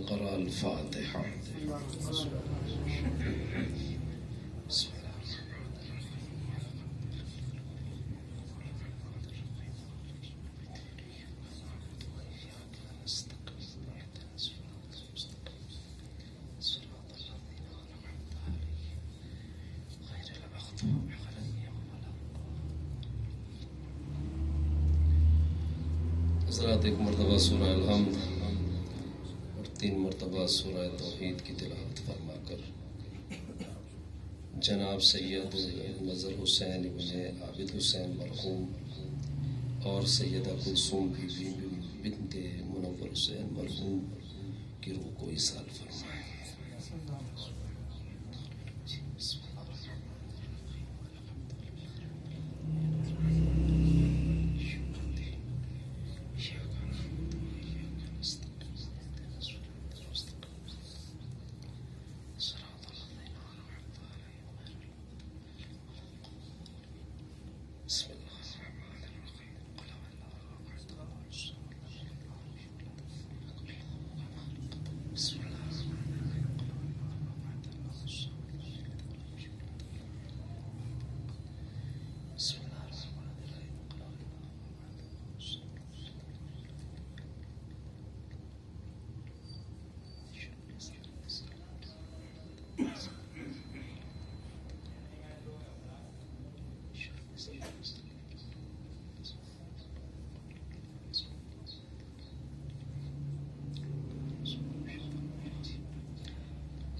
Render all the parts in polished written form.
اقرأ الفاتحة. حضرات ایک مرتبہ سورہ الحمد اور 3 مرتبہ سورہ توحید کی تلاوت فرما کر جناب سید مظہر حسین ابن عابد حسین مرحوم اور سیدہ کلثوم بی بی بنت منور حسین مرحوم کی روح کو ایصال فرمائیں.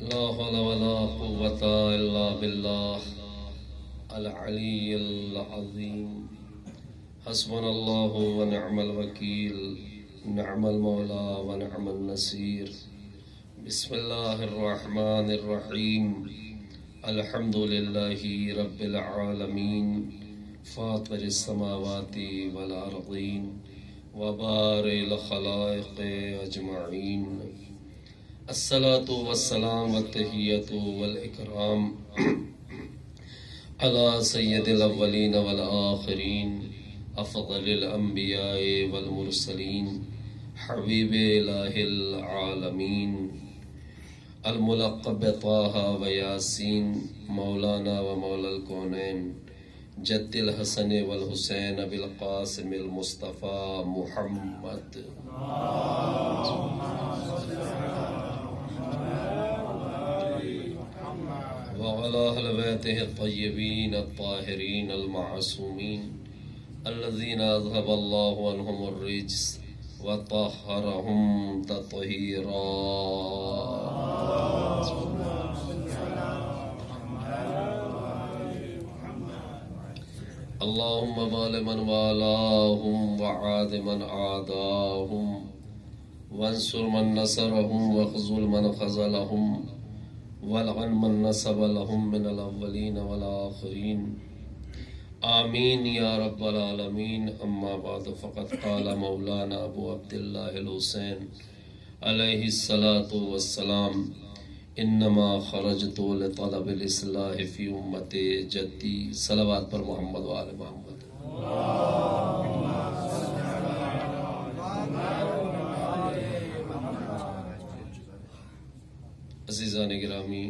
لا حول ولا قوة إلا بالله العلي العظيم. حسبنا الله ونعم الوكيل، نعم المولى ونعم النصير. بسم الله الرحمن الرحيم. الحمد لله رب العالمين فاطر السماوات والأرضين وبارئ الخلائق أجمعين. الصلاة والسلام والتحية والإكرام على سيد الأولين والآخرين أفضل الأنبياء والمرسلين حبيب إله العالمين الملقب طه وياسين مولانا ومولى الكونين جد الحسن والحسين أبي القاسم المصطفى محمد وعلى أهل بيته الطيبين الطاهرين المعصومين الذين أذهب الله عنهم الرجس وطهرهم تطهيرا. اللهم بال من والاهم وعاد من عاداهم وانصر من نصرهم واخذل من خذلهم والعن من نصب لهم من الأولين والآخرين. آمين يا رب العالمين. أما بعد فقد قال مولانا أبو عبد الله الحسين عليه الصلاة والسلام إنما خرجت لطلب الإصلاح في أمة جدي. صلوات پر محمد وآل محمد. عزیزان گرامی،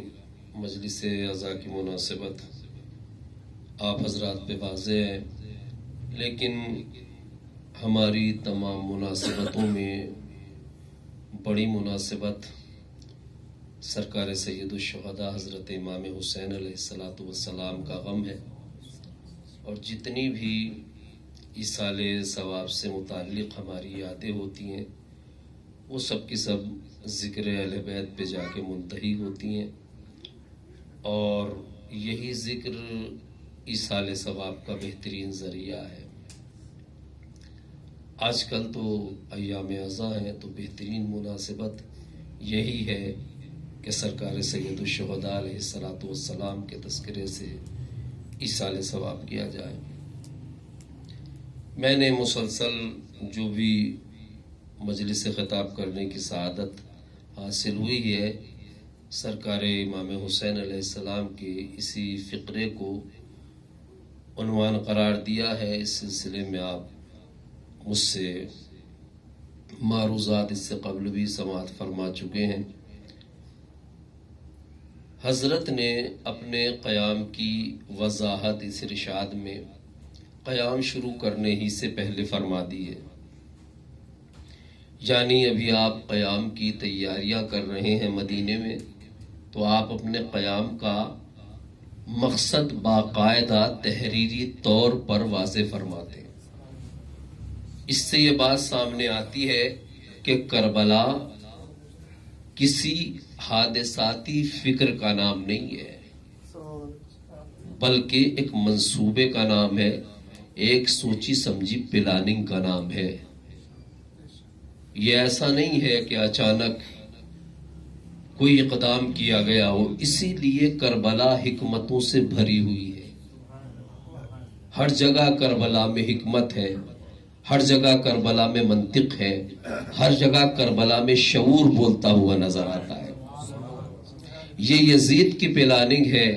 مجلس اعزاء کی مناسبت آپ حضرات پہ واضح ہے، لیکن ہماری تمام مناسبتوں میں بڑی مناسبت سرکار سید الشہداء حضرت امام حسین علیہ السلام کا غم ہے، اور جتنی بھی ایصال ثواب سے متعلق ہماری یادیں ہوتی ہیں وہ سب کی سب ذکر اہل بیت پہ جا کے منتہی ہوتی ہیں، اور یہی ذکر ایصال ثواب کا بہترین ذریعہ ہے. آج کل تو ایام عزا ہیں تو بہترین مناسبت یہی ہے کہ سرکار سید الشہداء علیہ السلام کے تذکرے سے ایصال ثواب کیا جائے. میں نے مسلسل جو بھی مجلس خطاب کرنے کی سعادت حاصل ہوئی ہے، سرکار امام حسین علیہ السلام کے اسی فقرے کو عنوان قرار دیا ہے. اس سلسلے میں آپ مجھ سے معروضات اس سے قبل بھی سماعت فرما چکے ہیں۔ حضرت نے اپنے قیام کی وضاحت اس ارشاد میں قیام شروع کرنے ہی سے پہلے فرما دی ہے، یعنی ابھی آپ قیام کی تیاریاں کر رہے ہیں مدینے میں، تو آپ اپنے قیام کا مقصد باقاعدہ تحریری طور پر واضح فرماتے ہیں۔ اس سے یہ بات سامنے آتی ہے کہ کربلا کسی حادثاتی فکر کا نام نہیں ہے، بلکہ ایک منصوبے کا نام ہے، ایک سوچی سمجھی پلاننگ کا نام ہے۔ یہ ایسا نہیں ہے کہ اچانک کوئی اقدام کیا گیا ہو، اسی لیے کربلا حکمتوں سے بھری ہوئی ہے۔ ہر جگہ کربلا میں حکمت ہے، ہر جگہ کربلا میں منطق ہے، ہر جگہ کربلا میں شعور بولتا ہوا نظر آتا ہے۔ یہ یزید کی پلاننگ ہے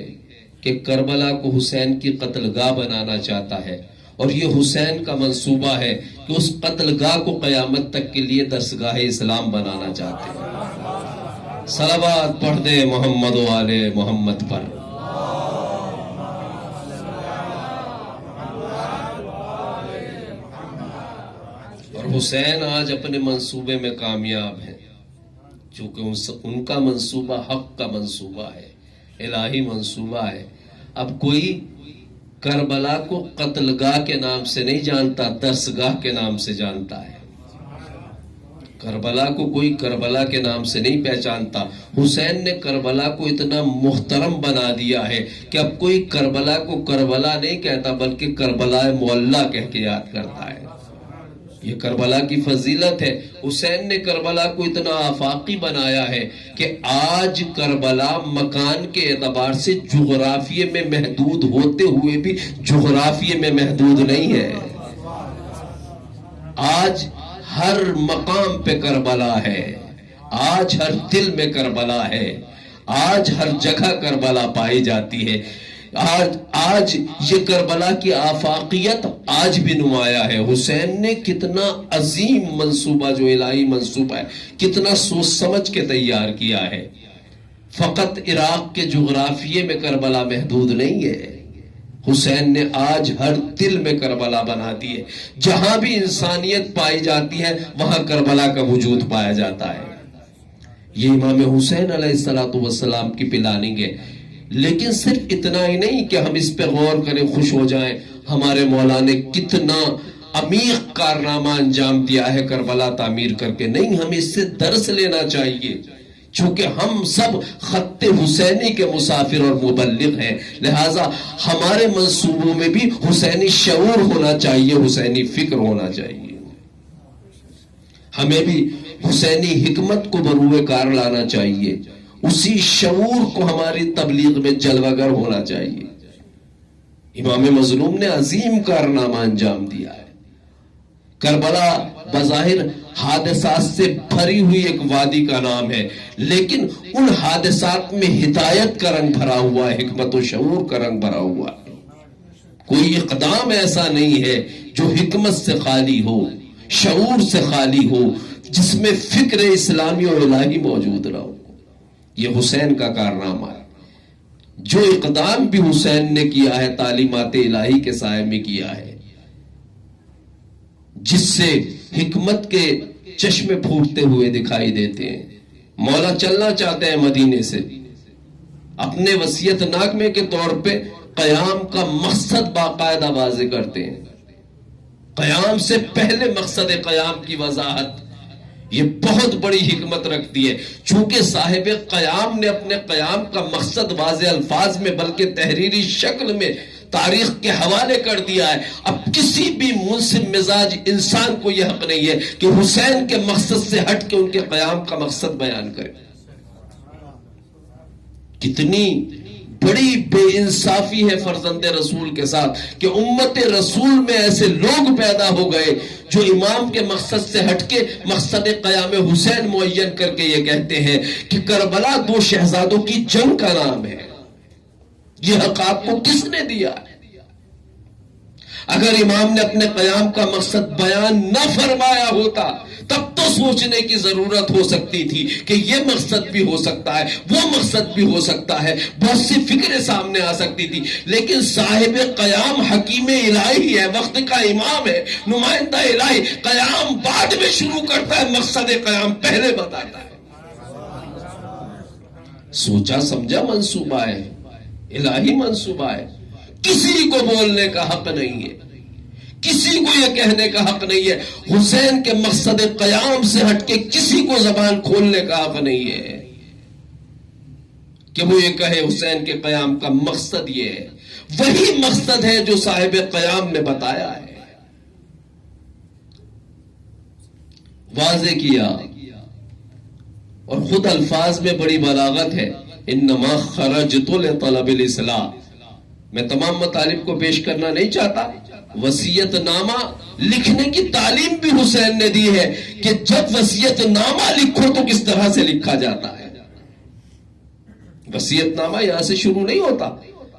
کہ کربلا کو حسین کی قتل گاہ بنانا چاہتا ہے، اور یہ حسین کا منصوبہ ہے کہ اس قتل گاہ کو قیامت تک کے لیے درسگاہ اسلام بنانا چاہتے ہیں۔ صلوات پڑھ دے محمد و آل محمد پر۔ اور حسین آج اپنے منصوبے میں کامیاب ہیں، چونکہ ان کا منصوبہ حق کا منصوبہ ہے، الہی منصوبہ ہے۔ اب کوئی کربلا کو قتل گاہ کے نام سے نہیں جانتا، درسگاہ کے نام سے جانتا ہے۔ کربلا کو کوئی کربلا کے نام سے نہیں پہچانتا۔ حسین نے کربلا کو اتنا محترم بنا دیا ہے کہ اب کوئی کربلا کو کربلا نہیں کہتا، بلکہ کربلا معلیٰ کہہ کے یاد کرتا ہے۔ یہ کربلا کی فضیلت ہے۔ حسین نے کربلا کو اتنا آفاقی بنایا ہے کہ آج کربلا مکان کے اعتبار سے جغرافیے میں محدود ہوتے ہوئے بھی جغرافیے میں محدود نہیں ہے۔ آج ہر مقام پہ کربلا ہے، آج ہر دل میں کربلا ہے، آج ہر جگہ کربلا پائی جاتی ہے۔ آج یہ کربلا کی آفاقیت آج بھی نمایاں ہے۔ حسین نے کتنا عظیم منصوبہ، جو الہی منصوبہ ہے، کتنا سوچ سمجھ کے تیار کیا ہے۔ فقط عراق کے جغرافیے میں کربلا محدود نہیں ہے، حسین نے آج ہر دل میں کربلا بنا دی ہے۔ جہاں بھی انسانیت پائی جاتی ہے وہاں کربلا کا وجود پایا جاتا ہے۔ یہ امام حسین علیہ السلام کی پلاننگ ہے۔ لیکن صرف اتنا ہی نہیں کہ ہم اس پہ غور کریں، خوش ہو جائیں، ہمارے مولا نے کتنا عمیق کارنامہ انجام دیا ہے کربلا تعمیر کر کے، نہیں، ہمیں اس سے درس لینا چاہیے، چونکہ ہم سب خط حسینی کے مسافر اور مبلغ ہیں، لہٰذا ہمارے منصوبوں میں بھی حسینی شعور ہونا چاہیے، حسینی فکر ہونا چاہیے۔ ہمیں بھی حسینی حکمت کو بروئے کار لانا چاہیے، اسی شعور کو ہماری تبلیغ میں جلوہ گر ہونا چاہیے۔ امام مظلوم نے عظیم کارنامہ انجام دیا ہے۔ کربلا بظاہر حادثات سے بھری ہوئی ایک وادی کا نام ہے، لیکن ان حادثات میں ہدایت کا رنگ بھرا ہوا ہے، حکمت و شعور کا رنگ بھرا ہوا ہے۔ کوئی اقدام ایسا نہیں ہے جو حکمت سے خالی ہو، شعور سے خالی ہو، جس میں فکر اسلامی اور الہی موجود نہ ہو۔ یہ حسین کا کارنامہ ہے۔ جو اقدام بھی حسین نے کیا ہے تعلیمات الہی کے سائے میں کیا ہے، جس سے حکمت کے چشمے پھوٹتے ہوئے دکھائی دیتے ہیں۔ مولا چلنا چاہتے ہیں مدینے سے، اپنے وصیت نامے کے طور پہ قیام کا مقصد باقاعدہ واضح کرتے ہیں۔ قیام سے پہلے مقصد قیام کی وضاحت یہ بہت بڑی حکمت رکھتی ہے، چونکہ صاحب قیام نے اپنے قیام کا مقصد واضح الفاظ میں بلکہ تحریری شکل میں تاریخ کے حوالے کر دیا ہے۔ اب کسی بھی منصف مزاج انسان کو یہ حق نہیں ہے کہ حسین کے مقصد سے ہٹ کے ان کے قیام کا مقصد بیان کرے۔ کتنی بڑی بے انصافی ہے فرزند رسول کے ساتھ کہ امت رسول میں ایسے لوگ پیدا ہو گئے جو امام کے مقصد سے ہٹ کے مقصد قیام حسین معین کر کے یہ کہتے ہیں کہ کربلا دو شہزادوں کی جنگ کا نام ہے۔ یہ حق آپ کو کس نے دیا ہے؟ اگر امام نے اپنے قیام کا مقصد بیان نہ فرمایا ہوتا تب تو سوچنے کی ضرورت ہو سکتی تھی کہ یہ مقصد بھی ہو سکتا ہے، وہ مقصد بھی ہو سکتا ہے، بہت سی فکریں سامنے آ سکتی تھی، لیکن صاحب قیام حکیم الہی ہے، وقت کا امام ہے، نمائندہ الہی، قیام بعد میں شروع کرتا ہے، مقصد قیام پہلے بتاتا ہے۔ سوچا سمجھا منصوبہ ہے، الہی منصوبہ ہے، کسی کو بولنے کا حق نہیں ہے، کسی کو یہ کہنے کا حق نہیں ہے، حسین کے مقصد قیام سے ہٹ کے کسی کو زبان کھولنے کا حق نہیں ہے کہ وہ یہ کہے حسین کے قیام کا مقصد یہ ہے۔ وہی مقصد ہے جو صاحب قیام نے بتایا ہے، واضح کیا، اور خود الفاظ میں بڑی بلاغت ہے، انما خرجت لطلب الاصلاح۔ میں تمام مطالب کو پیش کرنا نہیں چاہتا، وصیت نامہ لکھنے کی تعلیم بھی حسین نے دی ہے کہ جب وصیت نامہ لکھو تو کس طرح سے لکھا جاتا ہے۔ وصیت نامہ یہاں سے شروع نہیں ہوتا،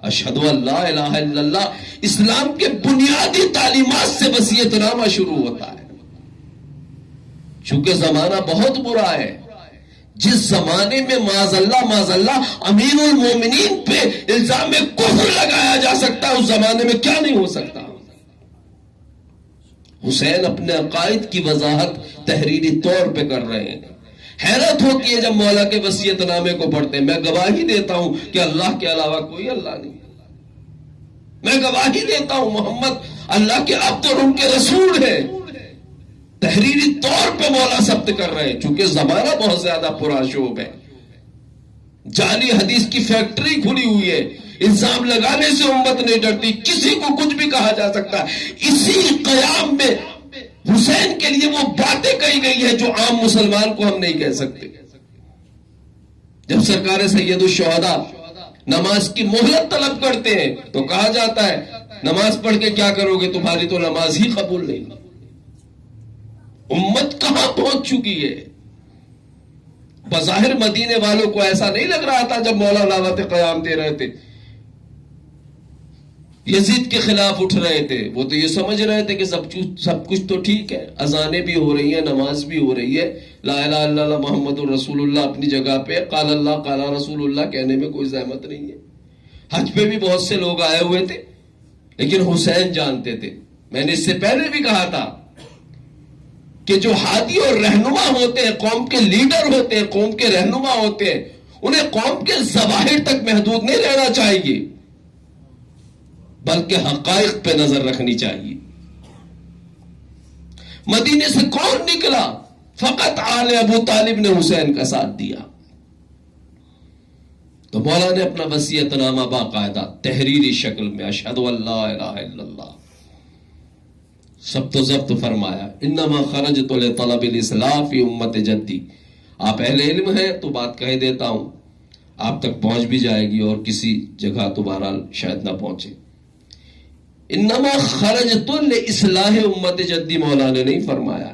اشہد ان لا الہ الا اللہ، اسلام کے بنیادی تعلیمات سے وصیت نامہ شروع ہوتا ہے۔ چونکہ زمانہ بہت برا ہے، جس زمانے میں معاذ اللہ امیر المومنین پہ الزام کفر لگایا جا سکتا ہے، اس زمانے میں کیا نہیں ہو سکتا۔ حسین اپنے عقائد کی وضاحت تحریری طور پہ کر رہے ہیں۔ حیرت ہوتی ہے جب مولا کے وصیت نامے کو پڑھتے ہیں۔ میں گواہی دیتا ہوں کہ اللہ کے علاوہ کوئی اللہ نہیں، میں گواہی دیتا ہوں محمد اللہ کے عبد اور ان کے رسول ہے، تحریری طور پہ مولا ثبت کر رہے ہیں۔ چونکہ زمانہ بہت زیادہ پرآشوب ہے، جعلی حدیث کی فیکٹری کھلی ہوئی ہے، الزام لگانے سے امت نہیں ڈرتی، کسی کو کچھ بھی کہا جا سکتا ہے۔ اسی قیام میں حسین کے لیے وہ باتیں کہی گئی ہے جو عام مسلمان کو ہم نہیں کہہ سکتے۔ جب سرکار سید الشہداء نماز کی مہلت طلب کرتے ہیں تو کہا جاتا ہے نماز پڑھ کے کیا کرو گے، تمہاری تو نماز ہی قبول نہیں۔ امت کہاں پہنچ چکی ہے؟ بظاہر مدینے والوں کو ایسا نہیں لگ رہا تھا جب مولا دعوت قیام دے رہے تھے، یزید کے خلاف اٹھ رہے تھے، وہ تو یہ سمجھ رہے تھے کہ سب کچھ تو ٹھیک ہے، اذانیں بھی ہو رہی ہیں، نماز بھی ہو رہی ہے، لا الہ الا اللہ محمد الرسول اللہ اپنی جگہ پہ، قال اللہ قال رسول اللہ کہنے میں کوئی زحمت نہیں ہے۔ حج پہ بھی بہت سے لوگ آئے ہوئے تھے، لیکن حسین جانتے تھے، میں نے اس سے پہلے بھی کہا تھا کہ جو ہادی اور رہنما ہوتے ہیں، قوم کے لیڈر ہوتے ہیں، قوم کے رہنما ہوتے ہیں، انہیں قوم کے ظواہر تک محدود نہیں رہنا چاہیے، بلکہ حقائق پہ نظر رکھنی چاہیے۔ مدینے سے کون نکلا؟ فقط آل ابو طالب نے حسین کا ساتھ دیا۔ تو مولا نے اپنا وصیت نامہ باقاعدہ تحریری شکل میں اشہد ان لا الہ الا اللہ ضبط و ضبط فرمایا۔ انما خرجت لطلب الاصلاح فی امت جدی۔ آپ اہل علم ہیں تو بات کہہ دیتا ہوں، آپ تک پہنچ بھی جائے گی اور کسی جگہ تو بہرحال شاید نہ پہنچے۔ انما خرجت لاصلاح امت جدی مولا نے نہیں فرمایا،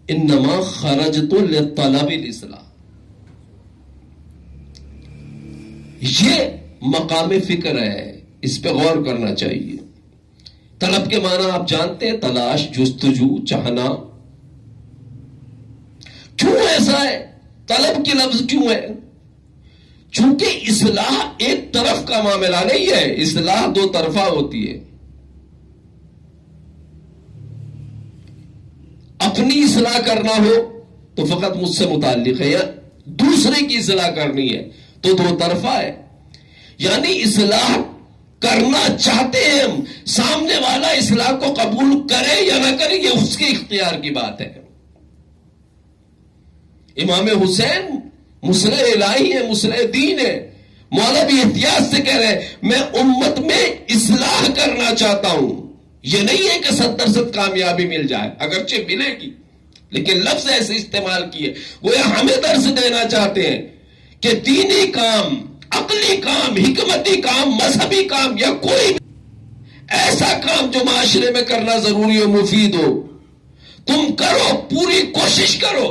انما خرجت لطلب الاصلاح۔ یہ مقام فکر ہے، اس پہ غور کرنا چاہیے۔ طلب کے معنی آپ جانتے ہیں، تلاش، جستجو، چاہنا۔ کیوں ایسا ہے؟ طلب کی لفظ کیوں ہے؟ چونکہ اصلاح ایک طرف کا معاملہ نہیں ہے، اصلاح دو طرفہ ہوتی ہے۔ اپنی اصلاح کرنا ہو تو فقط مجھ سے متعلق ہے، یا دوسرے کی اصلاح کرنی ہے تو دو طرفہ ہے۔ یعنی اصلاح کرنا چاہتے ہیں ہم، سامنے والا اصلاح کو قبول کرے یا نہ کرے یہ اس کے اختیار کی بات ہے۔ امام حسین مصلح الہی ہے، مصلح دین ہے، مولا بھی احتیاط سے کہہ رہے ہیں میں امت میں اصلاح کرنا چاہتا ہوں۔ یہ نہیں ہے کہ 70% کامیابی مل جائے، اگرچہ ملے گی، لیکن لفظ ایسے استعمال کیے گویا ہمیں درس دینا چاہتے ہیں کہ دینی کام، عقلی کام، حکمتی کام، مذہبی کام یا کوئی ایسا کام جو معاشرے میں کرنا ضروری و مفید ہو، تم کرو، پوری کوشش کرو،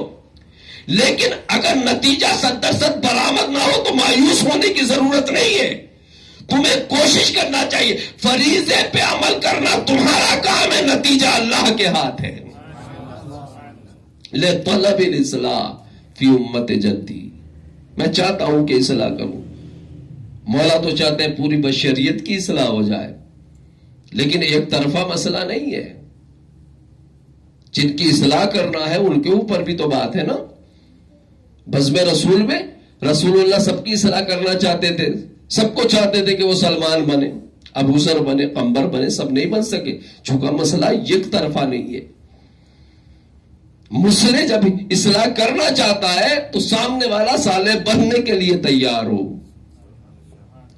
لیکن اگر نتیجہ 70% برآمد نہ ہو تو مایوس ہونے کی ضرورت نہیں ہے۔ تمہیں کوشش کرنا چاہیے، فریضے پہ عمل کرنا تمہارا کام ہے، نتیجہ اللہ کے ہاتھ ہے۔ لطلب الاصلاح فی امت جدی، میں چاہتا ہوں کہ اصلاح کروں. مولا تو چاہتے ہیں پوری بشریت کی اصلاح ہو جائے، لیکن ایک طرفہ مسئلہ نہیں ہے. جن کی اصلاح کرنا ہے ان کے اوپر بھی تو بات ہے نا. بزم رسول میں رسول اللہ سب کی اصلاح کرنا چاہتے تھے، سب کو چاہتے تھے کہ وہ سلمان بنے، ابو ذر بنے، قمبر بنے، سب نہیں بن سکے. چونکہ مسئلہ یک طرفہ نہیں ہے. مسئلے جب اصلاح کرنا چاہتا ہے تو سامنے والا صالح بننے کے لیے تیار ہو،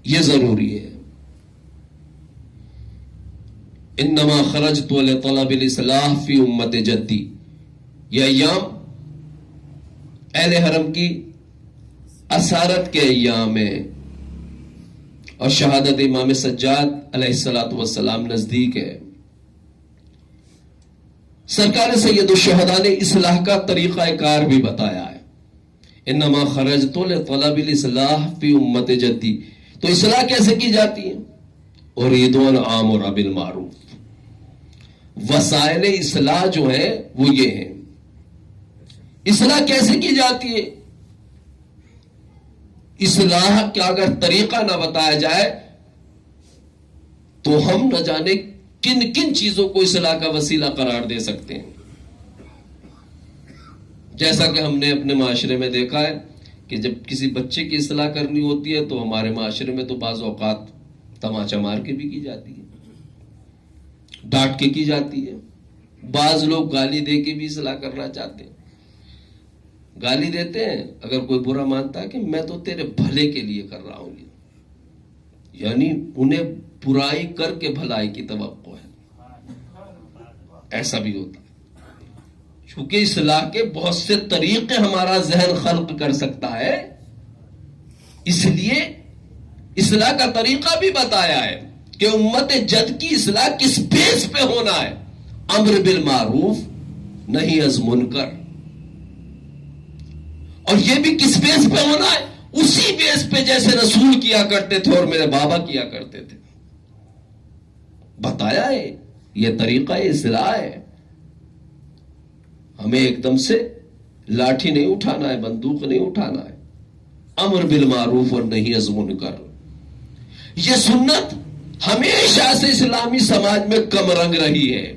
یہ ضروری ہے. انما خرجت لطلب الاصلاح فی امت جدی، یہ ایام اہل حرم کی اسارت کے ایام ہیں اور شہادت امام سجاد علیہ السلام نزدیک ہے. سرکار سید الشہداء نے اصلاح کا طریقہ کار بھی بتایا ہے. انما خرجت لطلب الاصلاح فی امت جدی، تو اصلاح کیسے کی جاتی ہے؟ اريد ان آمر بالمعروف. وسائل اصلاح جو ہیں وہ یہ ہیں. اصلاح کیسے کی جاتی ہے؟ اصلاح کا اگر طریقہ نہ بتایا جائے تو ہم نہ جانے کن کن چیزوں کو اصلاح کا وسیلہ قرار دے سکتے ہیں. جیسا کہ ہم نے اپنے معاشرے میں دیکھا ہے کہ جب کسی بچے کی اصلاح کرنی ہوتی ہے تو ہمارے معاشرے میں تو بعض اوقات تماچا مار کے بھی کی جاتی ہے، ڈانٹ کے کی جاتی ہے. بعض لوگ گالی دے کے بھی اصلاح کرنا چاہتے ہیں. گالی دیتے ہیں اگر کوئی برا مانتا ہے کہ میں تو تیرے بھلے کے لیے کر رہا ہوں، یعنی انہیں برائی کر کے بھلائی کی توقع ہے. ایسا بھی ہوتا ہے. چونکہ اصلاح کے بہت سے طریقے ہمارا ذہن خلق کر سکتا ہے، اس لیے اصلاح کا طریقہ بھی بتایا ہے کہ امت جد کی اصلاح کس بیس پہ ہونا ہے. امر بالمعروف نہیں از منکر. اور یہ بھی کس بیس پہ ہونا ہے؟ اسی بیس پہ جیسے رسول کیا کرتے تھے اور میرے بابا کیا کرتے تھے. بتایا ہے یہ طریقہ اصلاح ہے. ہمیں ایک دم سے لاٹھی نہیں اٹھانا ہے، بندوق نہیں اٹھانا ہے. امر بالمعروف اور نہیں از منکر. یہ سنت ہمیشہ سے اسلامی سماج میں کم رنگ رہی ہے.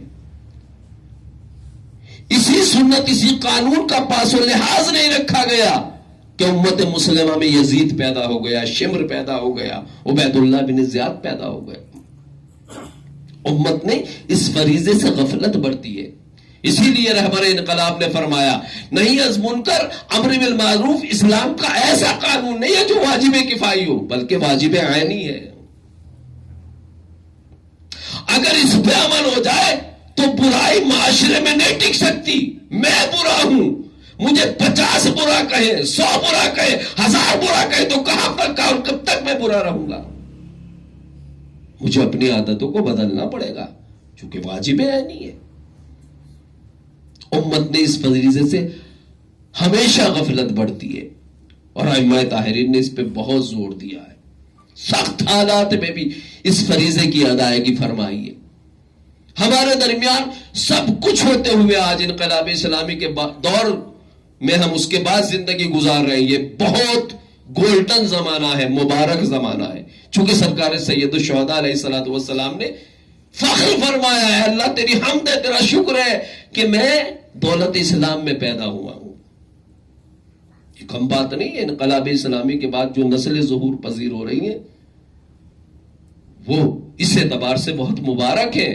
اسی سنت، اسی قانون کا پاس و لحاظ نہیں رکھا گیا کہ امت مسلمہ میں یزید پیدا ہو گیا، شمر پیدا ہو گیا، عبید اللہ بن زیاد پیدا ہو گئے. امت نے اس فریضے سے غفلت برتی ہے. اسی لیے رہبر انقلاب نے فرمایا نہیں از منکر امر بالمعروف اسلام کا ایسا قانون نہیں ہے جو واجب کفائی ہو، بلکہ واجب عینی ہے. اگر اس پہ عمل ہو جائے تو برائی معاشرے میں نہیں ٹک سکتی. میں برا ہوں، مجھے 50 برا کہے، 100 برا کہے، 1000 برا کہے تو کہاں تک اور کب تک میں برا رہوں گا؟ مجھے اپنی عادتوں کو بدلنا پڑے گا چونکہ واجب عینی ہے. امت نے اس فریضے سے ہمیشہ غفلت بڑھتی ہے اور ائمہ طاہرین نے اس پہ بہت زور دیا ہے. سخت حالات میں بھی اس فریضے کی ادائیگی فرمائی ہے. ہمارے درمیان سب کچھ ہوتے ہوئے آج انقلاب اسلامی کے دور میں ہم اس کے بعد زندگی گزار رہے ہیں. یہ بہت گولڈن زمانہ ہے، مبارک زمانہ ہے. چونکہ سرکار سید الشہداء علیہ السلام نے فخر فرمایا ہے اللہ تیری حمد ہے، تیرا شکر ہے کہ میں دولت اسلام میں پیدا ہوا ہوں. یہ کم بات نہیں ہے. انقلاب اسلامی کے بعد جو نسلیں ظہور پذیر ہو رہی ہیں وہ اس اعتبار سے بہت مبارک ہیں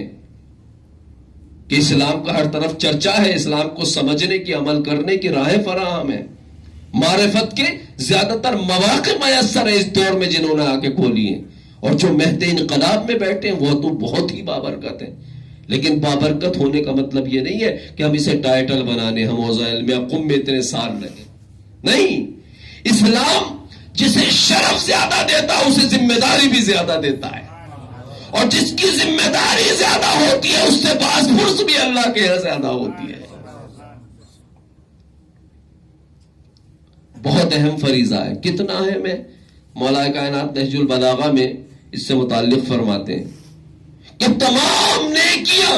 کہ اسلام کا ہر طرف چرچا ہے، اسلام کو سمجھنے کی، عمل کرنے کی راہیں فراہم ہے. معرفت کے زیادہ تر مواقع میسر ہیں اس دور میں جنہوں نے آ کے کھولی ہیں. اور جو مہد انقلاب میں بیٹھے ہیں وہ تو بہت ہی بابرکت ہیں. لیکن بابرکت ہونے کا مطلب یہ نہیں ہے کہ ہم اسے ٹائٹل بنانے، ہم اوضاع علمیہ قم میں اتنے سال لگے. نہیں، اسلام جسے شرف زیادہ دیتا ہے اسے ذمہ داری بھی زیادہ دیتا ہے، اور جس کی ذمہ داری زیادہ ہوتی ہے اس سے باز فرض بھی اللہ کے یہاں زیادہ ہوتی ہے. بہت اہم فریضہ ہے. کتنا اہم ہے؟ مولا کائنات نہج البلاغہ میں اس سے متعلق فرماتے ہیں کہ تمام نیکیاں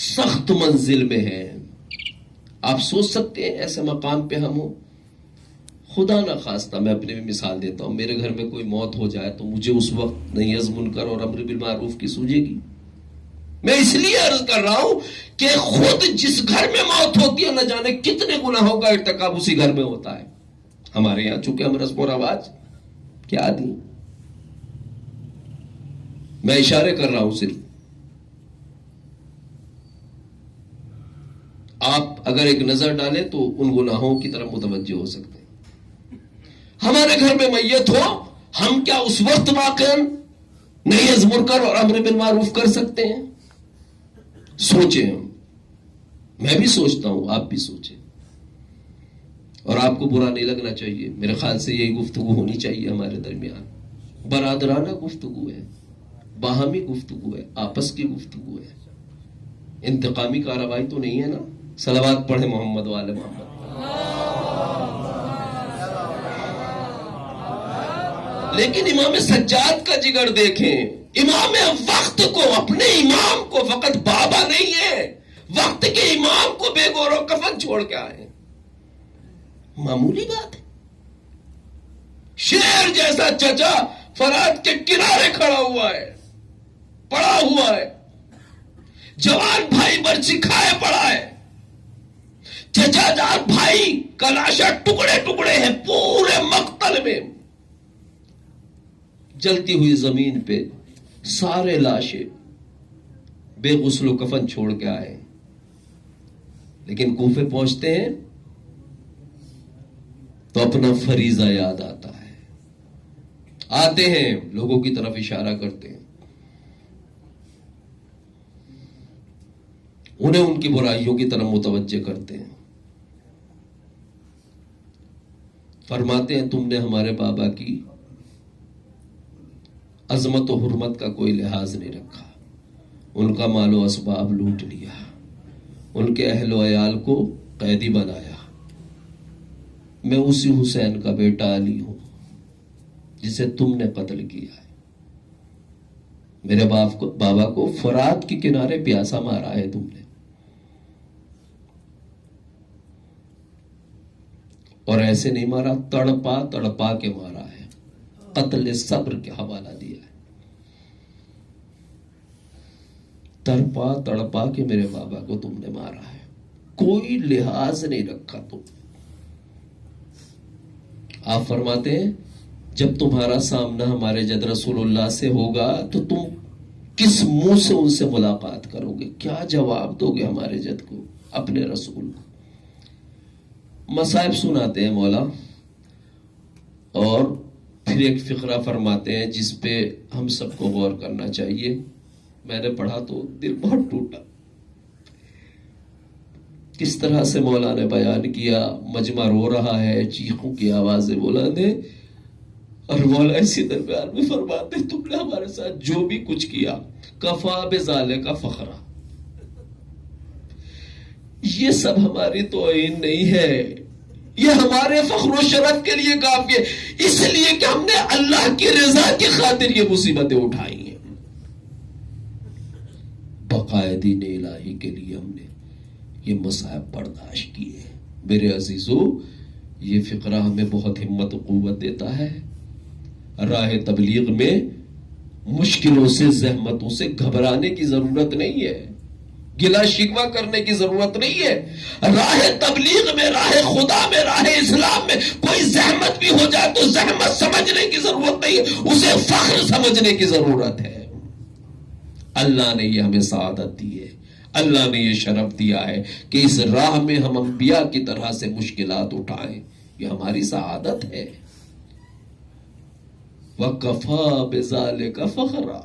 سخت منزل میں ہیں. آپ سوچ سکتے ہیں ایسے مقام پہ ہم ہوں؟ خدا نہ خواستہ میں اپنے بھی مثال دیتا ہوں، میرے گھر میں کوئی موت ہو جائے تو مجھے اس وقت نہی از منکر اور امر بالمعروف کی سوجے گی؟ میں اس لیے عرض کر رہا ہوں کہ خود جس گھر میں موت ہوتی ہے نہ جانے کتنے گناہوں کا ارتکاب اسی گھر میں ہوتا ہے. ہمارے یہاں چونکہ ہم رسم و رواج کیا دی، میں اشارے کر رہا ہوں صرف. آپ اگر ایک نظر ڈالیں تو ان گناہوں کی طرف متوجہ ہو سکتے ہیں. ہمارے گھر میں میت ہو، ہم کیا اس وقت واقعاً نہی از منکر اور امر بالمعروف کر سکتے ہیں؟ سوچیں. ہم، میں بھی سوچتا ہوں، آپ بھی سوچیں. اور آپ کو برا نہیں لگنا چاہیے. میرے خیال سے یہی گفتگو ہونی چاہیے ہمارے درمیان. برادرانہ گفتگو ہے، باہمی گفتگو ہے، آپس کی گفتگو ہے. انتقامی کارروائی تو نہیں ہے نا؟ صلوات پڑھیں محمد وآل محمد. لیکن امام سجاد کا جگر دیکھیں. امام وقت کو، اپنے امام کو، فقط بابا نہیں ہے، وقت کے امام کو بے گور و کفن چھوڑ کے آئے. معمولی بات ہے. شیر جیسا چچا فرات کے کنارے کھڑا ہوا ہے، پڑا ہوا ہے. جوان بھائی برچی کھائے پڑا ہے. چچا جان بھائی کا لاشا ٹکڑے ٹکڑے ہیں پورے مقتل میں. جلتی ہوئی زمین پہ سارے لاشیں بے غسل و کفن چھوڑ کے آئے. لیکن کوفے پہنچتے ہیں تو اپنا فریضہ یاد آتا ہے. آتے ہیں، لوگوں کی طرف اشارہ کرتے ہیں، انہیں ان کی برائیوں کی طرف متوجہ کرتے ہیں. فرماتے ہیں تم نے ہمارے بابا کی عظمت و حرمت کا کوئی لحاظ نہیں رکھا، ان کا مال و اسباب لوٹ لیا، ان کے اہل و عیال کو قیدی بنایا. میں اسی حسین کا بیٹا علی ہوں جسے تم نے قتل کیا ہے. میرے بابا کو فرات کے کنارے پیاسا مارا ہے تم نے، اور ایسے نہیں مارا، تڑپا تڑپا کے مارا ہے، قتل صبر کے حوالہ دیا ہے. تڑپا تڑپا کے میرے بابا کو تم نے مارا ہے، کوئی لحاظ نہیں رکھا. تم آپ فرماتے ہیں جب تمہارا سامنا ہمارے جد رسول اللہ سے ہوگا تو تم کس منہ سے ان سے ملاقات کرو گے؟ کیا جواب دو گے ہمارے جد کو، اپنے رسول کو؟ مصائب سناتے ہیں مولا، اور پھر ایک فقرہ فرماتے ہیں جس پہ ہم سب کو غور کرنا چاہیے. میں نے پڑھا تو دل بہت ٹوٹا. کس طرح سے مولا نے بیان کیا، مجمع رو رہا ہے، چیخوں کی آوازیں بلند ہیں، اور مولا اسی درمیان میں فرماتے تم نے ہمارے ساتھ جو بھی کچھ کیا کفا بذالک فخرا، یہ سب ہماری توہین نہیں ہے، یہ ہمارے فخر و شرف کے لیے کافی ہے، اس لیے کہ ہم نے اللہ کی رضا کی خاطر یہ مصیبتیں اٹھائی ہیں. بقائدین الہی کے لیے ہم نے یہ مصائب برداشت کیے. میرے عزیزو، یہ فقرہ ہمیں بہت ہمت و قوت دیتا ہے. راہ تبلیغ میں مشکلوں سے، زحمتوں سے گھبرانے کی ضرورت نہیں ہے، گلا شکوہ کرنے کی ضرورت نہیں ہے. راہ تبلیغ میں، راہ خدا میں، راہ اسلام میں کوئی زحمت بھی ہو جائے تو زحمت سمجھنے کی ضرورت نہیں ہے، اسے فخر سمجھنے کی ضرورت ہے. اللہ نے یہ ہمیں سعادت دی ہے، اللہ نے یہ شرف دیا ہے کہ اس راہ میں ہم انبیاء کی طرح سے مشکلات اٹھائیں. یہ ہماری سعادت ہے. وَكَفَى بِذَلِكَ فَخْرًا،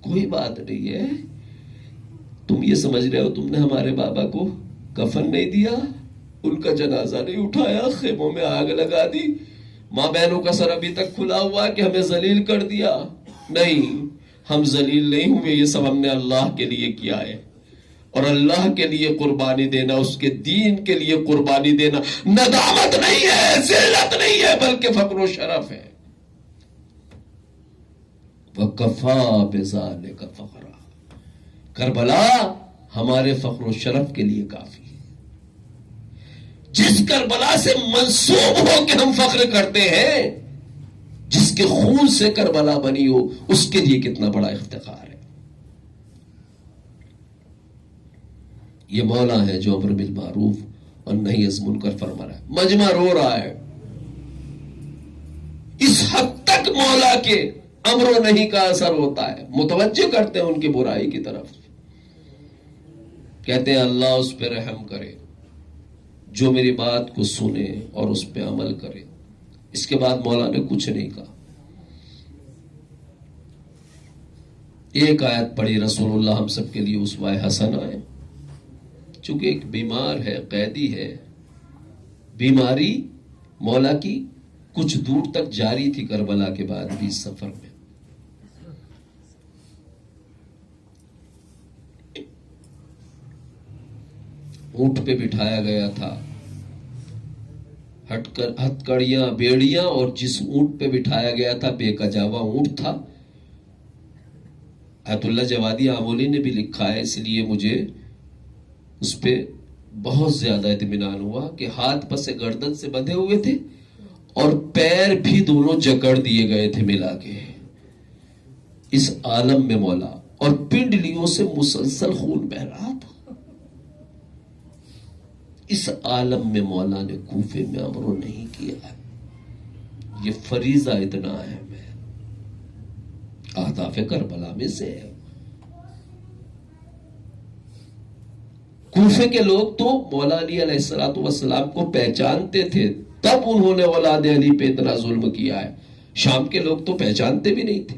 کوئی بات نہیں ہے. تم یہ سمجھ رہے ہو تم نے ہمارے بابا کو کفن نہیں دیا، ان کا جنازہ نہیں اٹھایا، خیموں میں آگ لگا دی، ماں بہنوں کا سر ابھی تک کھلا ہوا کہ ہمیں ذلیل کر دیا. نہیں، ہم ذلیل نہیں ہوئے، یہ سب ہم نے اللہ کے لیے کیا ہے. اور اللہ کے لیے قربانی دینا، اس کے دین کے لیے قربانی دینا ندامت نہیں ہے، ذلت نہیں ہے، بلکہ فخر و شرف ہے. وَكَفَى بِذَلِكَ فَخْرًا، کربلا ہمارے فخر و شرف کے لیے کافی ہے. جس کربلا سے منسوب ہو کے ہم فخر کرتے ہیں، جس کے خون سے کربلا بنی ہو، اس کے لیے کتنا بڑا افتخار ہے. یہ مولا ہے جو امر بالمعروف اور نہی از منکر فرما رہا ہے. مجمع رو رہا ہے. اس حد تک مولا کے امر و نہیں کا اثر ہوتا ہے، متوجہ کرتے ہیں ان کی برائی کی طرف. کہتے ہیں اللہ اس پہ رحم کرے جو میری بات کو سنے اور اس پہ عمل کرے. اس کے بعد مولا نے کچھ نہیں کہا. ایک آیت پڑھی رسول اللہ ہم سب کے لیے اسوہ حسنہ ہے. چونکہ ایک بیمار ہے، قیدی ہے، بیماری مولا کی کچھ دور تک جاری تھی کربلا کے بعد بھی اس سفر میں. اونٹ پہ بٹھایا گیا تھا، ہتکڑیاں، بیڑیاں، اور جس اونٹ پہ بٹھایا گیا تھا بے کجاوا اونٹ تھا. آیت اللہ جوادی آمولی نے بھی لکھا ہے، اس لیے مجھے اس پہ بہت زیادہ اطمینان ہوا کہ ہاتھ پس گردن سے بندھے ہوئے تھے اور پیر بھی دونوں جکڑ دیے گئے تھے ملا کے. اس عالم میں مولا، اور پنڈلیوں سے مسلسل خون بہ رہا تھا. اس عالم میں مولا نے کوفے میں امر نہیں کیا. یہ فریضہ اتنا ہے، میں اہداف کربلا میں سے ہے. کوفے کے لوگ تو مولا علی علیہ الصلوۃ والسلام کو پہچانتے تھے، تب انہوں نے اولاد علی پہ اتنا ظلم کیا ہے. شام کے لوگ تو پہچانتے بھی نہیں تھے.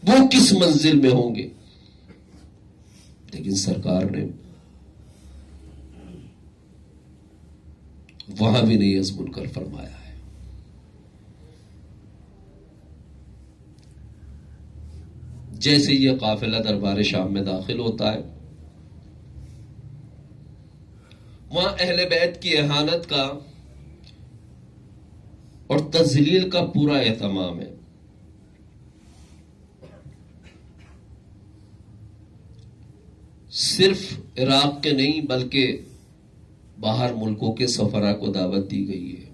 وہ کس منزل میں ہوں گے؟ لیکن سرکار نے وہاں بھی نہیں از منکر فرمایا ہے. جیسے یہ قافلہ دربار شام میں داخل ہوتا ہے، وہاں اہل بیت کی اہانت کا اور تذلیل کا پورا اہتمام ہے. صرف عراق کے نہیں بلکہ باہر ملکوں کے سفراء کو دعوت دی گئی ہے.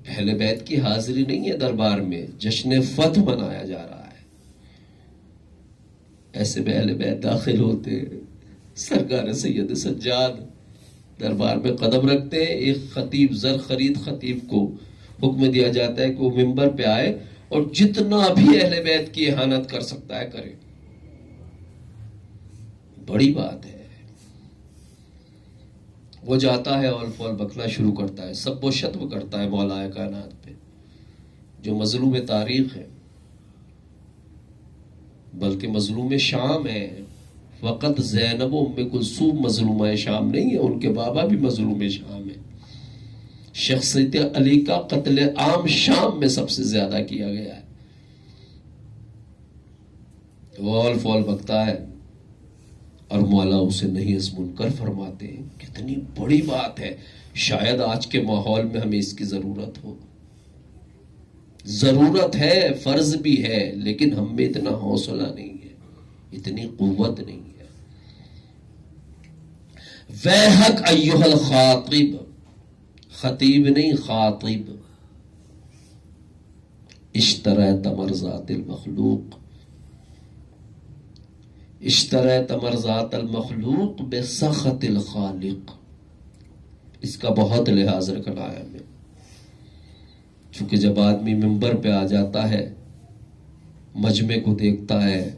اہل بیت کی حاضری نہیں ہے دربار میں، جشن فتح منایا جا رہا ہے. ایسے میں اہل بیت داخل ہوتے ہیں، سرکار سید سجاد دربار میں قدم رکھتے ہیں. ایک خطیب، زر خرید خطیب کو حکم دیا جاتا ہے کہ وہ منبر پہ آئے اور جتنا بھی اہل بیت کی اہانت کر سکتا ہے کرے. بڑی بات ہے. وہ جاتا ہے اور فول بکنا شروع کرتا ہے، سب و شتم کرتا ہے مولا کائنات پہ جو مظلوم تاریخ ہے، بلکہ مظلوم شام ہے. فقط زینب و ام کلثوم مظلومہ شام نہیں ہے، ان کے بابا بھی مظلوم شام ہے. شخصیت علی کا قتل عام شام میں سب سے زیادہ کیا گیا ہے. وہ آل فول بکتا ہے اور مولا اسے نہیں از منکر فرماتے ہیں. کتنی بڑی بات ہے. شاید آج کے ماحول میں ہمیں اس کی ضرورت ہو. ضرورت ہے، فرض بھی ہے، لیکن ہم میں اتنا حوصلہ نہیں ہے، اتنی قوت نہیں ہے. ویحک ایھا الخاطب، خطیب نہیں خاطب، اشتریت مرضات المخلوق، اشتریت مرضات المخلوق بسخط الخالق. اس کا بہت لحاظ رکھنا ہے ہمیں، چونکہ جب آدمی منبر پہ آ جاتا ہے، مجمع کو دیکھتا ہے،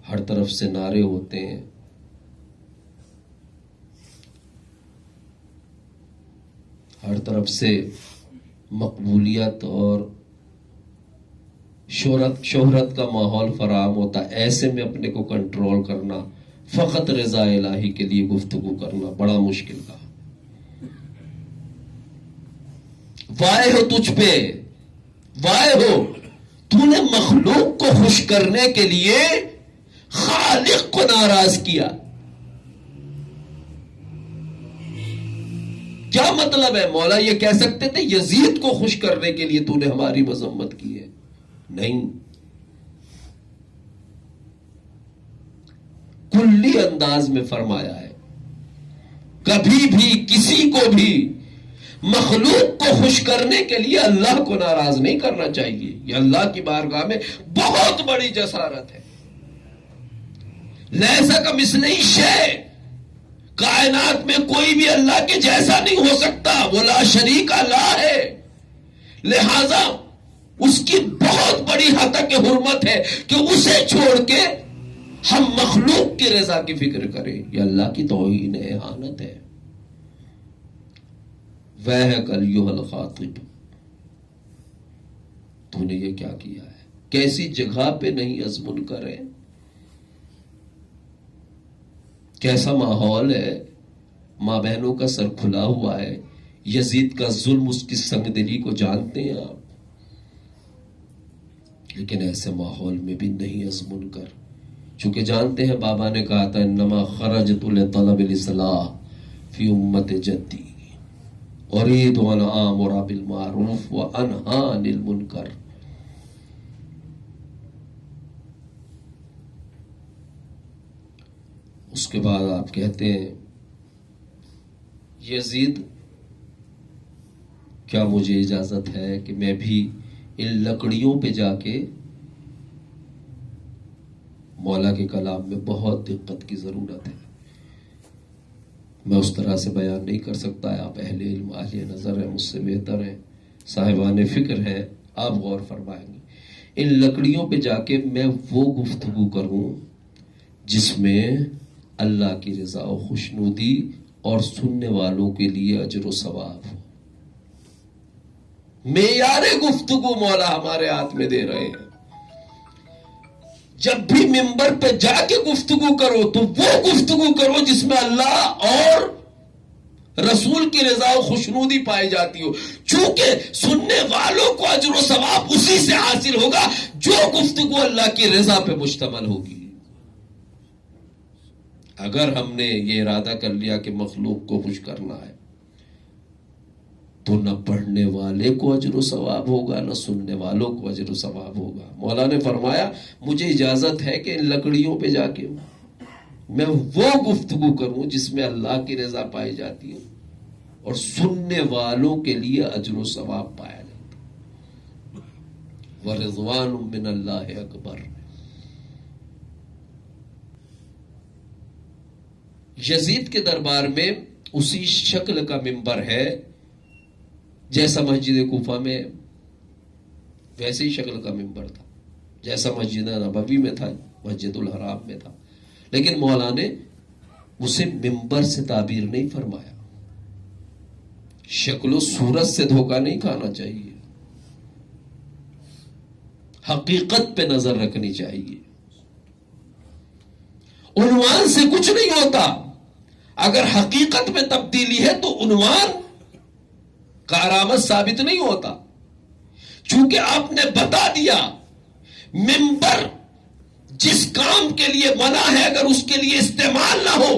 ہر طرف سے نعرے ہوتے ہیں، ہر طرف سے مقبولیت اور شہرت کا ماحول فراہم ہوتا ہے. ایسے میں اپنے کو کنٹرول کرنا، فقط رضا الہی کے لیے گفتگو کرنا بڑا مشکل کا. وائے ہو تجھ پہ، وائے ہو، تو نے مخلوق کو خوش کرنے کے لیے خالق کو ناراض کیا. کیا مطلب ہے؟ مولا یہ کہہ سکتے تھے یزید کو خوش کرنے کے لیے تو نے ہماری مذمت کی ہے. نہیں، کلی انداز میں فرمایا ہے. کبھی بھی کسی کو بھی مخلوق کو خوش کرنے کے لیے اللہ کو ناراض نہیں کرنا چاہیے. یہ اللہ کی بارگاہ میں بہت بڑی جسارت ہے. لیسا کمثلہ شیء، کائنات میں کوئی بھی اللہ کے جیسا نہیں ہو سکتا. وہ لا شریک اللہ ہے، لہذا اس کی بہت بڑی حد حرمت ہے کہ اسے چھوڑ کے ہم مخلوق کی رضا کی فکر کریں. یہ اللہ کی توہین ہے، اہانت ہے. وَيْحَكَ أَيُّهَا الْخَاطِبُ، تو نے یہ کیا کیا ہے؟ کیسی جگہ پہ نہیں عزم کرے، کیسا ماحول ہے. ماں بہنوں کا سر کھلا ہوا ہے. یزید کا ظلم، اس کی سنگ دلی کو جانتے ہیں آپ، لیکن ایسے ماحول میں بھی نہیں عزم کر. چونکہ جانتے ہیں بابا نے کہا تھا انما خرجت لطلب الاصلاح فی امت جدی اريد ان آمر بالمعروف وانہی عن المنکر. اس کے بعد آپ کہتے ہیں یزید کیا مجھے اجازت ہے کہ میں بھی ان لکڑیوں پہ جا کے، مولا کے کلام میں بہت دقت کی ضرورت ہے، میں اس طرح سے بیان نہیں کر سکتا ہے. آپ اہل علم، اہل نظر ہیں، مجھ سے بہتر ہیں، صاحبان فکر ہیں، آپ غور فرمائیں گے. ان لکڑیوں پہ جا کے میں وہ گفتگو کروں جس میں اللہ کی رضا و خوشنودی اور سننے والوں کے لیے اجر و ثواب ہو. معیار گفتگو مولا ہمارے ہاتھ میں دے رہے ہیں. جب بھی منبر پہ جا کے گفتگو کرو تو وہ گفتگو کرو جس میں اللہ اور رسول کی رضا و خوشنودی پائی جاتی ہو. چونکہ سننے والوں کو اجر و ثواب اسی سے حاصل ہوگا جو گفتگو اللہ کی رضا پہ مشتمل ہوگی. اگر ہم نے یہ ارادہ کر لیا کہ مخلوق کو خوش کرنا ہے تو نہ پڑھنے والے کو اجر و ثواب ہوگا، نہ سننے والوں کو اجر و ثواب ہوگا. مولا نے فرمایا مجھے اجازت ہے کہ ان لکڑیوں پہ جا کے میں وہ گفتگو کروں جس میں اللہ کی رضا پائی جاتی ہے اور سننے والوں کے لیے اجر و ثواب پایا جاتا ہے. ورضوان من اللہ اکبر. یزید کے دربار میں اسی شکل کا منبر ہے جیسا مسجد کوفہ میں ویسے ہی شکل کا منبر تھا، جیسا مسجد نبوی میں تھا، مسجد الحرام میں تھا. لیکن مولا نے اسے منبر سے تعبیر نہیں فرمایا. شکل و صورت سے دھوکہ نہیں کھانا چاہیے، حقیقت پہ نظر رکھنی چاہیے. عنوان سے کچھ نہیں ہوتا. اگر حقیقت میں تبدیلی ہے تو عنوان کارآمد ثابت نہیں ہوتا. چونکہ آپ نے بتا دیا منبر جس کام کے لیے بنا ہے اگر اس کے لیے استعمال نہ ہو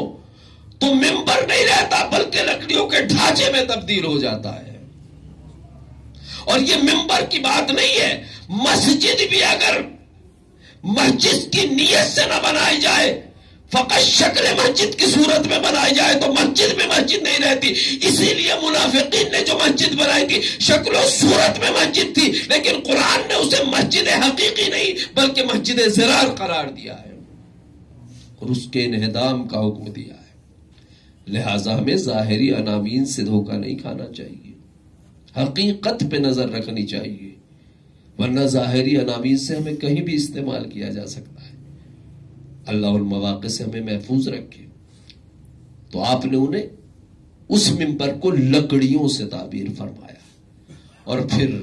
تو منبر نہیں رہتا بلکہ لکڑیوں کے ڈھانچے میں تبدیل ہو جاتا ہے. اور یہ منبر کی بات نہیں ہے، مسجد بھی اگر مسجد کی نیت سے نہ بنائی جائے، فقط شکل مسجد کی صورت میں بنائی جائے تو مسجد میں مسجد نہیں رہتی. اسی لیے منافقین نے جو مسجد بنائی تھی شکل و صورت میں مسجد تھی، لیکن قرآن نے اسے مسجد حقیقی نہیں بلکہ مسجد زرار قرار دیا ہے اور اس کے انہدام کا حکم دیا ہے. لہذا ہمیں ظاہری عناوین سے دھوکہ نہیں کھانا چاہیے، حقیقت پہ نظر رکھنی چاہیے، ورنہ ظاہری عناوین سے ہمیں کہیں بھی استعمال کیا جا سکتا ہے. اللہ المواقع سے ہمیں محفوظ رکھے. تو آپ نے انہیں اس منبر کو لکڑیوں سے تعبیر فرمایا اور پھر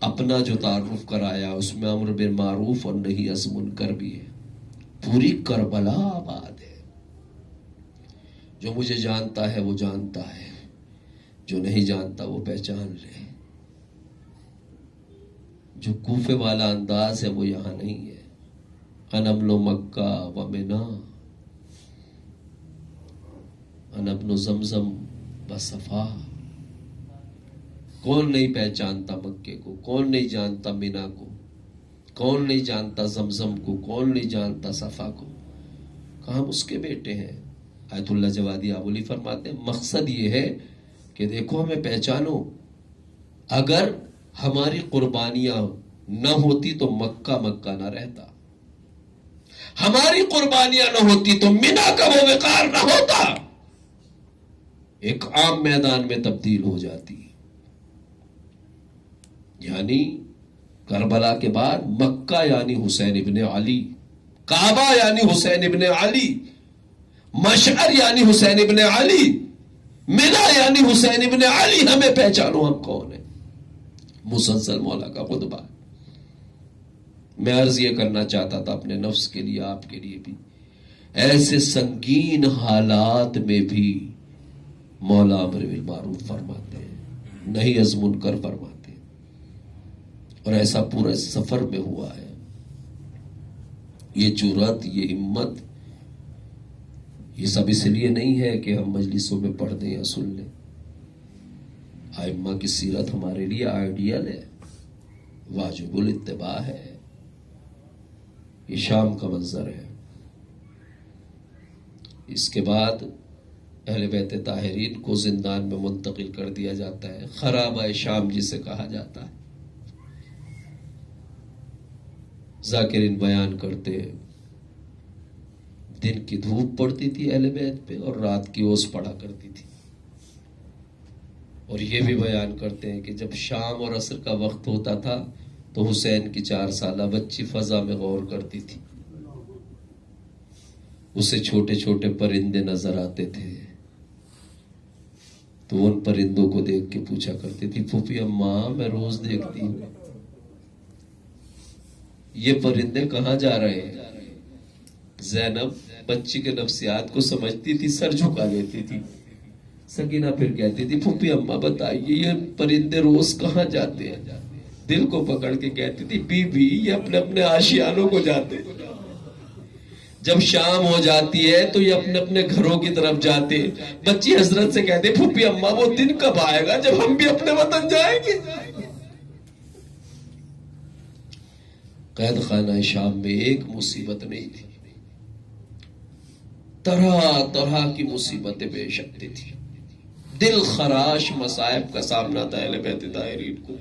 اپنا جو تعارف کرایا اس میں امر بالمعروف اور نہی عن منکر بھی ہے. پوری کربلا آباد ہے. جو مجھے جانتا ہے وہ جانتا ہے، جو نہیں جانتا وہ پہچان لے. جو کوفے والا انداز ہے وہ یہاں نہیں ہے. انا ابن مکہ و منا، انا ابن زمزم و صفا. کون نہیں پہچانتا مکے کو، کون نہیں جانتا منا کو، کون نہیں جانتا زمزم کو، کون نہیں جانتا صفا کو. کہا ہم اس کے بیٹے ہیں. آیت اللہ جوادی آبولی فرماتے ہیں مقصد یہ ہے کہ دیکھو ہمیں پہچانو، اگر ہماری قربانیاں نہ ہوتی تو مکہ مکہ نہ رہتا، ہماری قربانیاں نہ ہوتی تو مینا کا وہ وقار نہ ہوتا، ایک عام میدان میں تبدیل ہو جاتی. یعنی کربلا کے بعد مکہ یعنی حسین ابن علی، کعبہ یعنی حسین ابن علی، مشعر یعنی حسین ابن علی، مینا یعنی حسین ابن علی. ہمیں پہچانو ہم کون ہیں. مسلسل مولا کا خطبہ. میں عرض یہ کرنا چاہتا تھا اپنے نفس کے لیے، آپ کے لیے بھی، ایسے سنگین حالات میں بھی مولا امر بالمعروف فرماتے ہیں، نہیں از منکر فرماتے ہیں. اور ایسا پورے سفر میں ہوا ہے. یہ جرأت، یہ ہمت، یہ سب اس لیے نہیں ہے کہ ہم مجلسوں میں پڑھ دیں یا سن لیں. ائمہ کی سیرت ہمارے لیے آئیڈیل ہے، واجب الاتباع ہے. یہ شام کا منظر ہے. اس کے بعد اہل بیت طاہرین کو زندان میں منتقل کر دیا جاتا ہے، خرابہ شام جسے کہا جاتا ہے. ذاکرین بیان کرتے ہیں دن کی دھوپ پڑتی تھی اہل بیت پہ اور رات کی اوس پڑا کرتی تھی. اور یہ بھی بیان کرتے ہیں کہ جب شام اور عصر کا وقت ہوتا تھا تو حسین کی 4 سالہ بچی فضا میں غور کرتی تھی. اسے چھوٹے چھوٹے پرندے نظر آتے تھے تو ان پرندوں کو دیکھ کے پوچھا کرتی تھی پھوپھی اماں میں روز دیکھتی ہوں یہ پرندے کہاں جا رہے ہیں. زینب بچی کے نفسیات کو سمجھتی تھی، سر جھکا لیتی تھی. سکینہ پھر کہتی تھی پھوپھی اماں بتائیے یہ پرندے روز کہاں جاتے ہیں. دل کو پکڑ کے کہتی تھی بی بی یہ اپنے اپنے آشیانوں کو جاتے، جب شام ہو جاتی ہے تو یہ اپنے اپنے گھروں کی طرف جاتے. بچی حضرت سے کہتے پھوپھی اماں وہ دن کب آئے گا جب ہم بھی اپنے وطن جائیں گے. قید خانہ شام میں ایک مصیبت نہیں تھی، طرح طرح کی مصیبتیں بے شکتی تھی. دل خراش مصائب کا سامنا تھا اہل بیت طاہرین کو.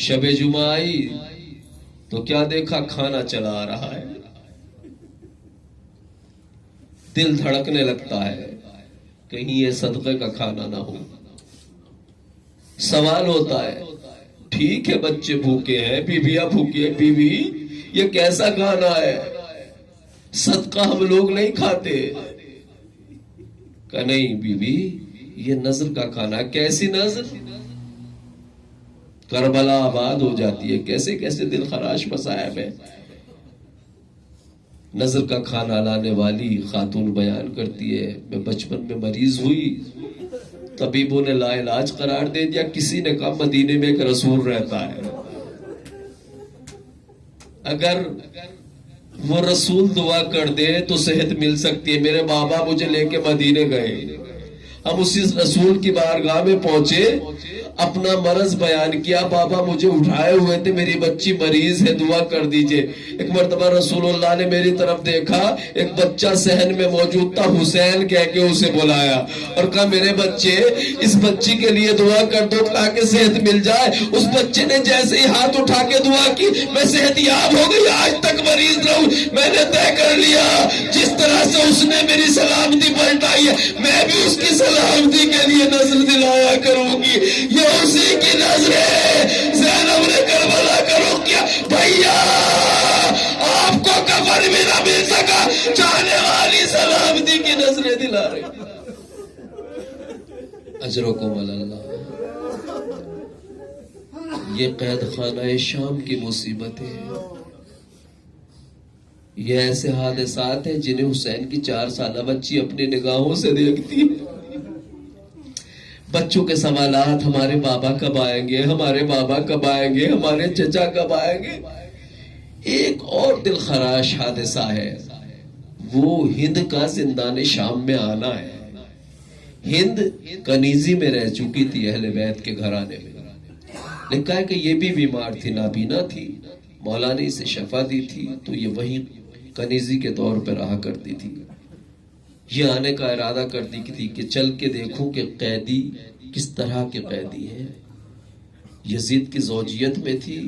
شب جمعہ آئی تو کیا دیکھا، کھانا چلا آ رہا ہے. دل دھڑکنے لگتا ہے کہیں یہ صدقے کا کھانا نہ ہو. سوال ہوتا ہے ٹھیک ہے بچے بھوکے ہیں، بیویاں بھوکی ہیں، بیوی یہ کیسا کھانا ہے، صدقہ ہم لوگ نہیں کھاتے. کہ نہیں بیوی یہ نذر کا کھانا. کیسی نذر؟ کربلا آباد ہو جاتی ہے. کیسے کیسے دل خراش مصائب ہے. نذر کا کھانا لانے والی خاتون بیان کرتی ہے میں بچپن میں مریض ہوئی، طبیبوں نے لا علاج قرار دے دیا. کسی نے کہا مدینے میں ایک رسول رہتا ہے، اگر وہ رسول دعا کر دے تو صحت مل سکتی ہے. میرے بابا مجھے لے کے مدینے گئے، ہم اسی رسول کی بارگاہ میں پہنچے، اپنا مرض بیان کیا. بابا مجھے اٹھائے ہوئے تھے، میری بچی مریض ہے، دعا کر دیجئے. ایک مرتبہ رسول اللہ نے میری طرف دیکھا، ایک بچہ صحن میں موجود تھا، حسین کہہ کے اسے بلایا اور کہا میرے بچے اس بچی کے لیے دعا کر دو تاکہ صحت مل جائے. اس بچے نے جیسے ہی ہاتھ اٹھا کے دعا کی میں صحت یاب ہو گئی، آج تک مریض رہوں. میں نے طے کر لیا جس طرح سے اس نے میری سلامتی پلٹائی ہے میں بھی اس کی سلامتی کے لیے نظر دلایا کروں گی. یہ اسی کی نظر ہے. زینب نے کربلا کا رخ کیا. بھیا آپ کو کفن بھی نہ مل سکا، چاہنے والی سلامتی کی نظریں دلا رہی. اجرکم اللہ. یہ قید خانہ شام کی مصیبتیں ہیں. یہ ایسے حادثات ہیں جنہیں حسین کی 4 سالہ بچی اپنی نگاہوں سے دیکھتی ہے. بچوں کے سوالات، ہمارے بابا کب آئیں گے، ہمارے بابا کب آئیں گے، ہمارے چچا کب آئیں گے. ایک اور دل خراش حادثہ ہے، وہ ہند کا زندان شام میں آنا ہے. ہند کنیزی میں رہ چکی تھی اہل بیت کے گھرانے میں. لکھا ہے کہ یہ بھی بیمار تھی، نابینا تھی. مولا نے اسے شفا دی تھی تو یہ وہیں کنیزی کے طور پہ رہا کرتی تھی. یہ آنے کا ارادہ کرتی تھی کہ چل کے دیکھوں کہ قیدی کس طرح کے قیدی ہیں. یزید کی زوجیت میں تھی.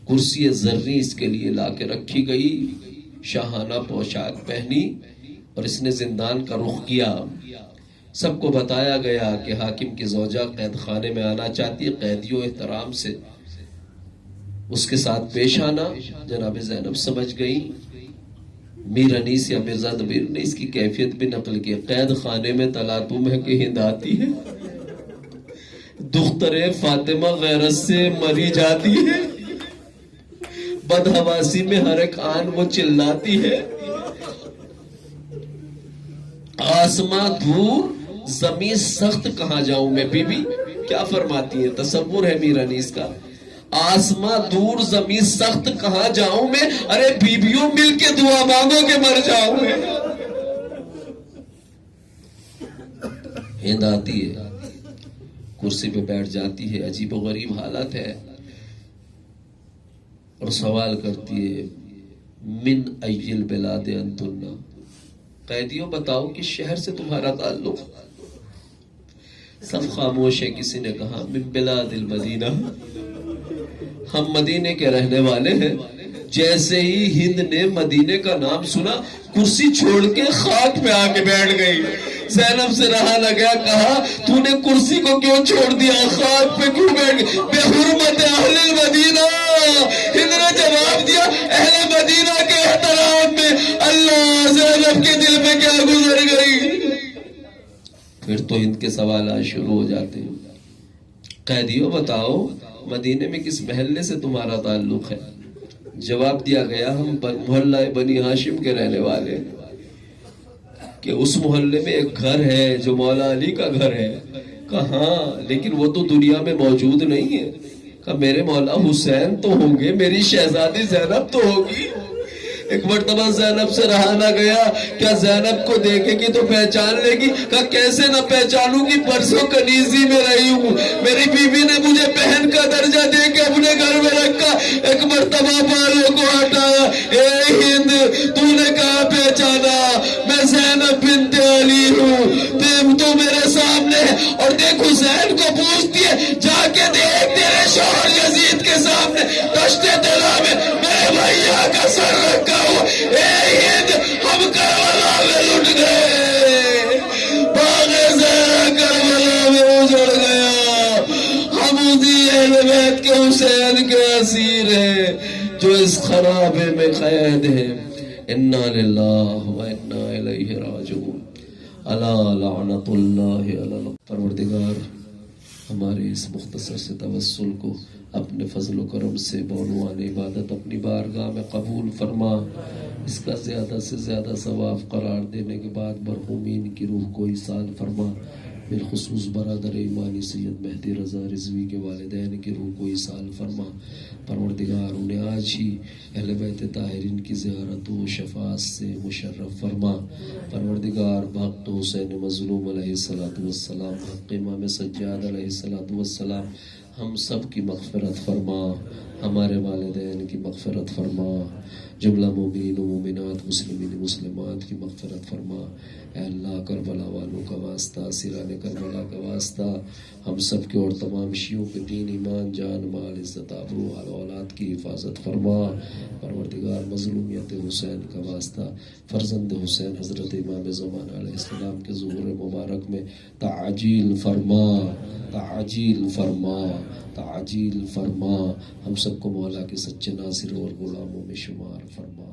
کرسی زرنی اس کے لیے لا کے رکھی گئی، شاہانہ پوشاک پہنی اور اس نے زندان کا رخ کیا. سب کو بتایا گیا کہ حاکم کی زوجہ قید خانے میں آنا چاہتی ہے، قیدیوں احترام سے اس کے ساتھ پیش آنا. جناب زینب سمجھ گئی. میر انیس یا مرزا دبیر نے اس کی کیفیت بھی نقل کی. قید خانے میں تلاتم ہے کہ ہند آتی ہے، دختر فاطمہ غیرت سے مری جاتی ہے، بدحواسی میں ہر ایک آن وہ چلاتی ہے. آسماں دور زمین سخت کہاں جاؤں میں. بی بی کیا فرماتی ہے؟ تصور ہے میر انیس کا. آسماں دور زمین سخت کہاں جاؤں میں، ارے بیبیوں مل کے دعا مانگو کہ مر جاؤں میں. ہند آتی ہے، کرسی پہ بیٹھ جاتی ہے. عجیب و غریب حالت ہے اور سوال کرتی ہے من ای البلاد انتن، قیدیوں بتاؤ کہ شہر سے تمہارا تعلق. سب خاموش ہے. کسی نے کہا من بلاد المدینہ، ہم مدینے کے رہنے والے ہیں. جیسے ہی ہند نے مدینے کا نام سنا کرسی چھوڑ کے خاک میں آ کے بیٹھ گئی. زینب سے رہا نہ گیا. کہا تو نے کرسی کو کیوں چھوڑ دیا، خاک پہ کیوں بیٹھ گئی؟ بے حرمت اہل المدینہ. ہند نے جواب دیا اہل مدینہ کے احترام میں اللہ زینب کے دل میں کیا گزر گئی. پھر تو ہند کے سوالات شروع ہو جاتے ہیں. قیدیوں بتاؤ مدینے میں کس محلے سے تمہارا تعلق ہے؟ جواب دیا گیا ہم محلہ بنی ہاشم کے رہنے والے ہیں. کہ اس محلے میں ایک گھر ہے جو مولا علی کا گھر ہے. کہاں؟ لیکن وہ تو دنیا میں موجود نہیں ہے. کہا میرے مولا حسین تو ہوں گے، میری شہزادی زینب تو ہوگی. ایک مرتبہ زینب سے رہا نہ گیا. کیا زینب کو دیکھے گی تو پہچان لے گی؟ کہا کیسے نہ پہچانوں گی، پرسوں کنیزی میں رہی ہوں، میری بیوی نے مجھے بہن کا درجہ دے کے اپنے گھر میں رکھا. ایک مرتبہ بالوں کو ہٹایا. اے ہند تو نے کہا پہچانا؟ میں زینب بنت علی ہوں، تو میرے سامنے ہے. اور دیکھ حسین کو پوچھتی ہے جا کے دیکھ تیرے شوہر یزید کے سامنے دشت دلا میں میرے بھیا کا سر رکھا ہوا. اے ہند ہم کربلا میں لٹ گئے، باغ زہرا کربلا میں اجڑ گیا. ہم اسی اہل بیت کے حسین کے اسیر ہیں جو اس خرابے میں قید ہیں. انا للہ و انا الیہ راجعون. الا لعنت اللہ علی. پروردگار ہمارے اس مختصر سے توسل کو اپنے فضل و کرم سے بعنوان عبادت اپنی بارگاہ میں قبول فرما. اس کا زیادہ سے زیادہ ثواب قرار دینے کے بعد مرحومین کی روح کو ایصال فرما. بالخصوص برادر ایمانی سید مہدی رضا رضوی کے والدین کی روح کو ایصال فرما. پروردگار انہیں آج ہی اہل بیت طاہرین کی زیارت و شفاعت سے مشرف فرما. پروردگار بھقت حسین مظلوم علیہ السلام، حق امام سجاد علیہ السلام ہم سب کی مغفرت فرما، ہمارے والدین کی مغفرت فرما، جملہ مومنین و مومنات مسلمین مسلمات کی مغفرت فرما. اے اللہ کربلا والوں کا واسطہ، سیران کربلا کا واسطہ، ہم سب کے اور تمام شیعوں کے دین ایمان جان مال عزت آبرو اور اولاد کی حفاظت فرما. پروردگار مظلومیت حسین کا واسطہ، فرزند حسین حضرت امام زمان علیہ السلام کے ظہور مبارک میں تعجیل فرما، تعجیل فرما، تعجیل فرما. ہم سب کو مولا کے سچے ناصر اور غلاموں میں شمار فرما.